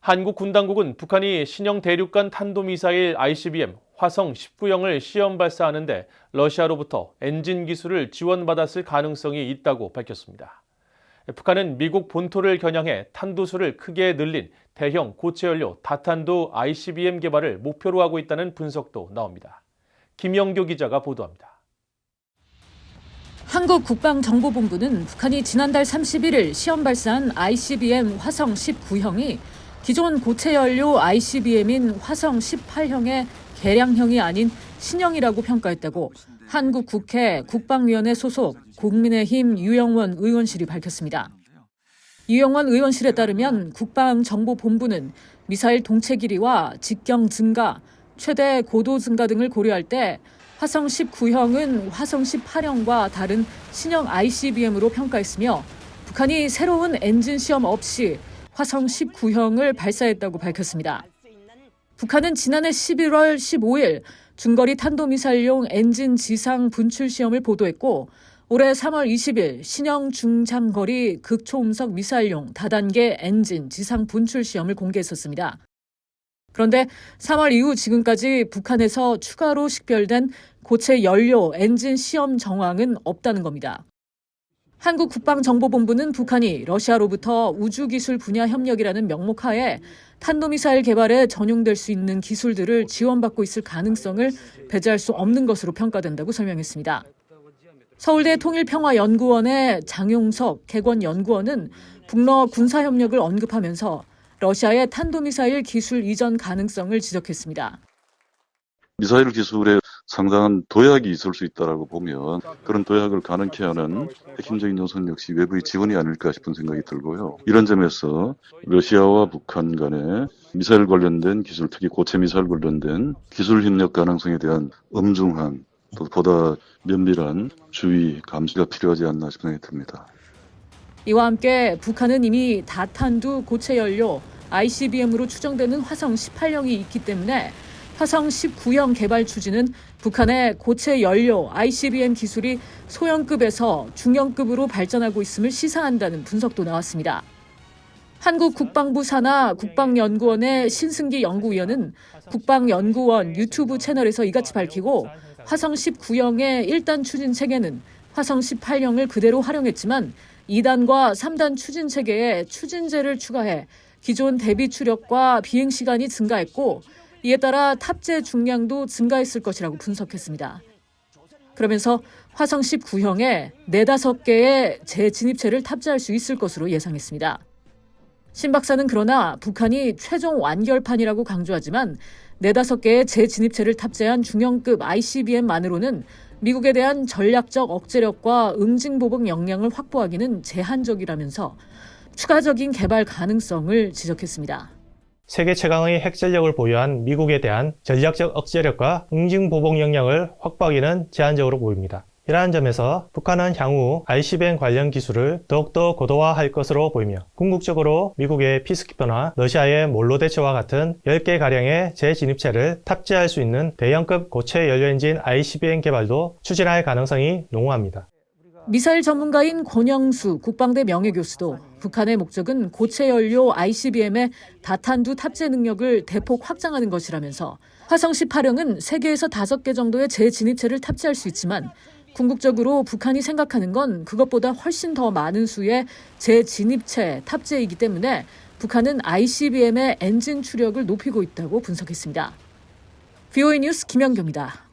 한국 군당국은 북한이 신형 대륙간 탄도미사일 ICBM 화성 19형을 시험 발사하는데 러시아로부터 엔진 기술을 지원받았을 가능성이 있다고 밝혔습니다. 북한은 미국 본토를 겨냥해 탄두수를 크게 늘린 대형 고체연료 다탄두 ICBM 개발을 목표로 하고 있다는 분석도 나옵니다. 김영교 기자가 보도합니다. 한국 국방정보본부는 북한이 지난달 31일 시험 발사한 ICBM 화성 19형이 기존 고체연료 ICBM인 화성 18형의 개량형이 아닌 신형이라고 평가했다고 한국 국회 국방위원회 소속 국민의힘 유영원 의원실이 밝혔습니다. 유영원 의원실에 따르면 국방정보본부는 미사일 동체 길이와 직경 증가, 최대 고도 증가 등을 고려할 때 화성 19형은 화성 18형과 다른 신형 ICBM으로 평가했으며 북한이 새로운 엔진 시험 없이 화성 19형을 발사했다고 밝혔습니다. 북한은 지난해 11월 15일 중거리 탄도미사일용 엔진 지상 분출 시험을 보도했고 올해 3월 20일 신형 중장거리 극초음속 미사일용 다단계 엔진 지상 분출 시험을 공개했었습니다. 그런데 3월 이후 지금까지 북한에서 추가로 식별된 고체 연료 엔진 시험 정황은 없다는 겁니다. 한국 국방정보본부는 북한이 러시아로부터 우주기술 분야 협력이라는 명목하에 탄도미사일 개발에 전용될 수 있는 기술들을 지원받고 있을 가능성을 배제할 수 없는 것으로 평가된다고 설명했습니다. 서울대 통일평화연구원의 장용석 개건연구원은 북러 군사협력을 언급하면서 러시아의 탄도미사일 기술 이전 가능성을 지적했습니다. 미사일 기술에 상당한 도약이 있을 수 있다고 보면 그런 도약을 가능케 하는 핵심적인 요소는 역시 외부의 지원이 아닐까 싶은 생각이 들고요. 이런 점에서 러시아와 북한 간의 미사일 관련된 기술, 특히 고체 미사일 관련된 기술 협력 가능성에 대한 엄중한 또 보다 면밀한 주의, 감시가 필요하지 않나 싶은 생각이 듭니다. 이와 함께 북한은 이미 다탄두 고체 연료 ICBM으로 추정되는 화성 18형이 있기 때문에 화성 19형 개발 추진은 북한의 고체 연료 ICBM 기술이 소형급에서 중형급으로 발전하고 있음을 시사한다는 분석도 나왔습니다. 한국 국방부 산하 국방연구원의 신승기 연구위원은 국방연구원 유튜브 채널에서 이같이 밝히고 화성 19형의 1단 추진 체계는 화성 18형을 그대로 활용했지만 2단과 3단 추진 체계에 추진제를 추가해 기존 대비 추력과 비행 시간이 증가했고 이에 따라 탑재 중량도 증가했을 것이라고 분석했습니다. 그러면서 화성 19형에 4-5개의 재진입체를 탑재할 수 있을 것으로 예상했습니다. 신 박사는 그러나 북한이 최종 완결판이라고 강조하지만 4-5개의 재진입체를 탑재한 중형급 ICBM만으로는 미국에 대한 전략적 억제력과 응징보복 역량을 확보하기는 제한적이라면서 추가적인 개발 가능성을 지적했습니다. 세계 최강의 핵전력을 보유한 미국에 대한 전략적 억제력과 응징보복 역량을 확보하기는 제한적으로 보입니다. 이러한 점에서 북한은 향후 ICBM 관련 기술을 더욱더 고도화할 것으로 보이며 궁극적으로 미국의 피스키퍼나 러시아의 몰로데츠와 같은 10개가량의 재진입체를 탑재할 수 있는 대형급 고체 연료 엔진 ICBM 개발도 추진할 가능성이 농후합니다. 미사일 전문가인 권영수 국방대 명예교수도 북한의 목적은 고체 연료 ICBM의 다탄두 탑재 능력을 대폭 확장하는 것이라면서 화성 18형은 3개에서 5개 정도의 재진입체를 탑재할 수 있지만 궁극적으로 북한이 생각하는 건 그것보다 훨씬 더 많은 수의 재진입체 탑재이기 때문에 북한은 ICBM의 엔진 추력을 높이고 있다고 분석했습니다. VOA 뉴스 김영교입니다.